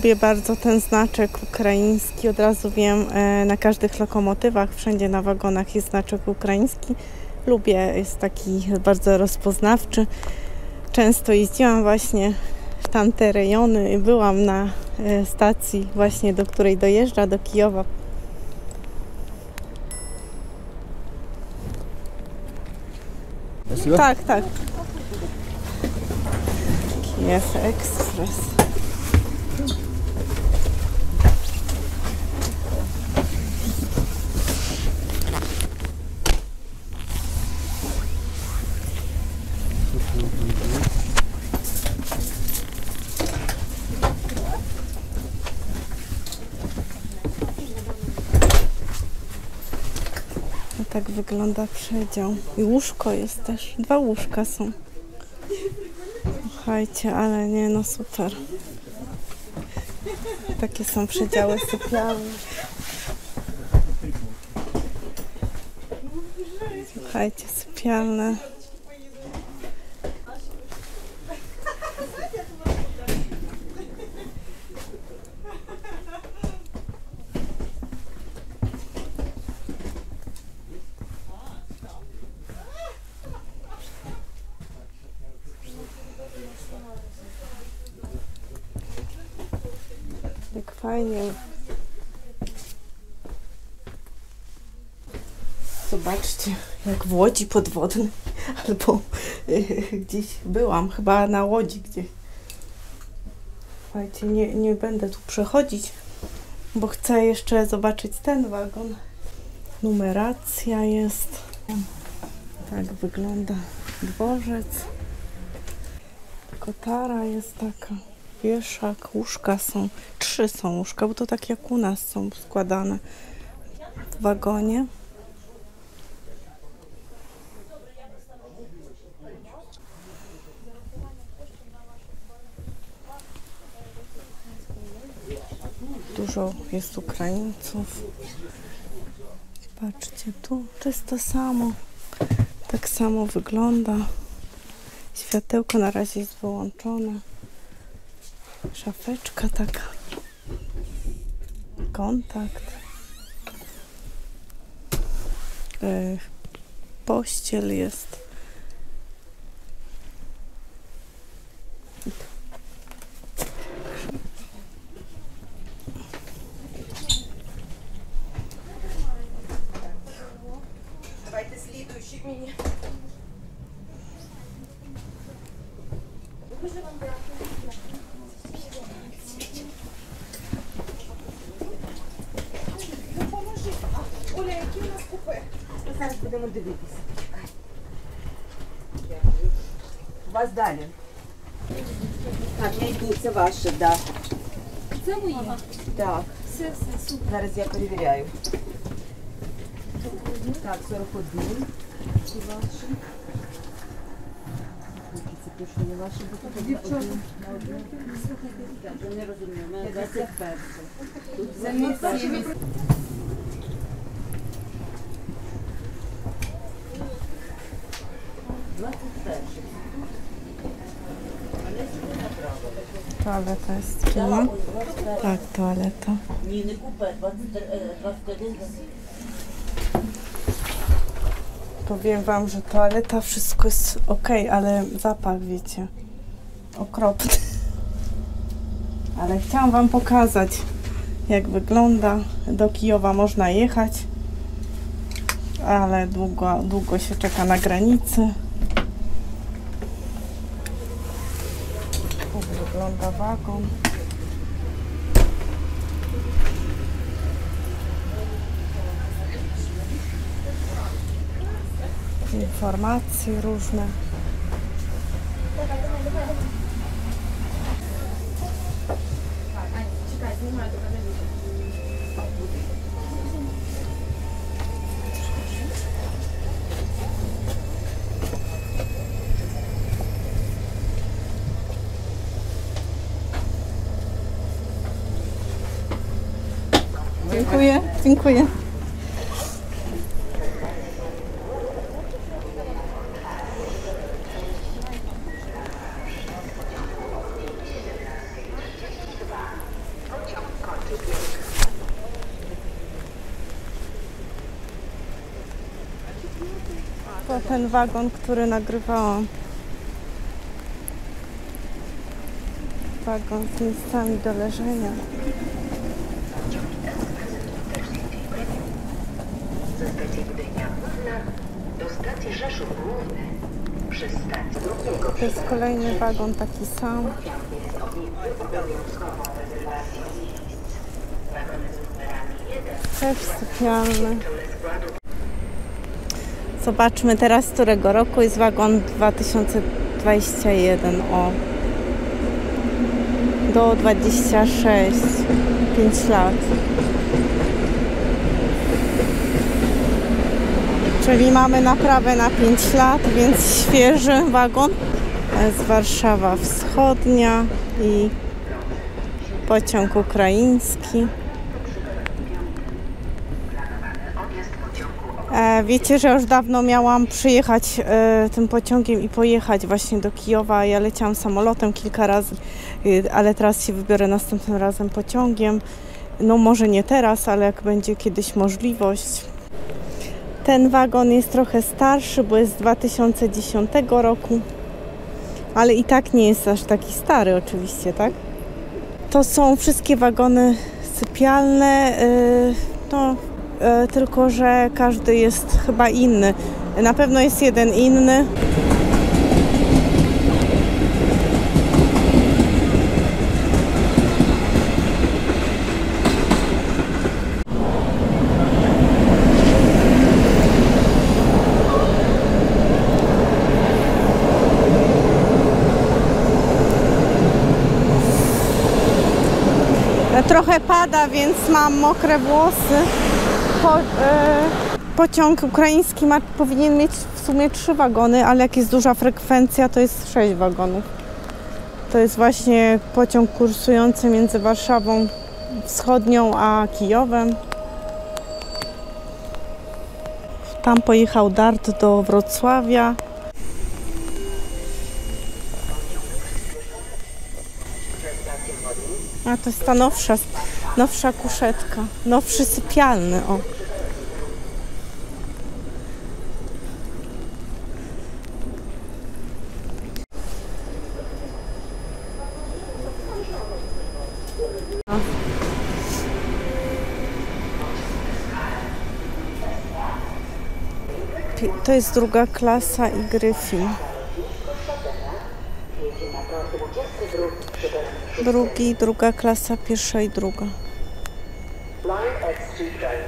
lubię bardzo ten znaczek ukraiński. Od razu wiem, na każdych lokomotywach, wszędzie na wagonach jest znaczek ukraiński. Lubię, jest taki bardzo rozpoznawczy. Często jeździłam właśnie w tamte rejony i byłam na stacji właśnie, do której dojeżdża, do Kijowa. Tak, tak. Kijów Express. Tak wygląda przedział. I łóżko jest też. 2 łóżka są. Słuchajcie, ale nie, no super. Takie są przedziały sypialne. Słuchajcie, sypialne. Jak fajnie. Zobaczcie, jak w łodzi podwodnej. Albo gdzieś byłam, chyba na łodzi gdzieś. Słuchajcie, nie będę tu przechodzić, bo chcę jeszcze zobaczyć ten wagon. Numeracja jest. Tak wygląda dworzec. Kotara jest taka. Wieszak, łóżka są. 3 są łóżka, bo to tak jak u nas są składane w wagonie. Dużo jest Ukraińców. Patrzcie, tu to jest to samo. Tak samo wygląda. Światełko na razie jest wyłączone. Szafeczka taka. Kontakt. Pościel jest. Давайте следующий меня. Оля, які у нас купе? Зараз будемо дивитися. Вас далі. Так, я йду, це ваше, да. Це мої. Так, Все, супер. зараз я перевіряю. Так, 41. Ці ваші. Це точно не ваші, бо тут Дівчата. Я не розумію, у мене 21. Тут Це мій перший. Toaleta jest tu. Tak, toaleta. Ні, не купе, 21. Powiem wam, że toaleta, wszystko jest ok, ale zapach, wiecie, okropny. Ale chciałam wam pokazać, jak wygląda. Do Kijowa można jechać, ale długo się czeka na granicy. Tak wygląda wagon. Informacje różne. Dziękuję, dziękuję. To ten wagon, który nagrywałam. Wagon z miejscami do leżenia. Ze stacji Gdynia Główna do stacji Rzeszów Główny przez stację drugiego To jest kolejny wagon, taki sam. jest obowiązkową rezerwacją miejsc. Wagony z numerami 1 Też sypialny. składu Zobaczmy teraz, z którego roku jest wagon 2021. O. Do 26. 5 lat. Czyli mamy naprawę na 5 lat, więc świeży wagon. To jest Warszawa Wschodnia i pociąg ukraiński. Wiecie, że już dawno miałam przyjechać tym pociągiem i pojechać właśnie do Kijowa. Ja leciałam samolotem kilka razy, ale teraz się wybiorę następnym razem pociągiem. No może nie teraz, ale jak będzie kiedyś możliwość. Ten wagon jest trochę starszy, bo jest z 2010 roku, ale i tak nie jest aż taki stary oczywiście, tak? To są wszystkie wagony sypialne, tylko że każdy jest chyba inny. Na pewno jest jeden inny. Trochę pada, więc mam mokre włosy. Pociąg ukraiński powinien mieć w sumie 3 wagony, ale jak jest duża frekwencja, to jest 6 wagonów. To jest właśnie pociąg kursujący między Warszawą Wschodnią a Kijowem. Tam pojechał Dart do Wrocławia. A to jest ta nowsza kuszetka, nowszy sypialny, o. To jest druga klasa i Gryfin. Druga klasa, pierwsza i druga. Line X3 train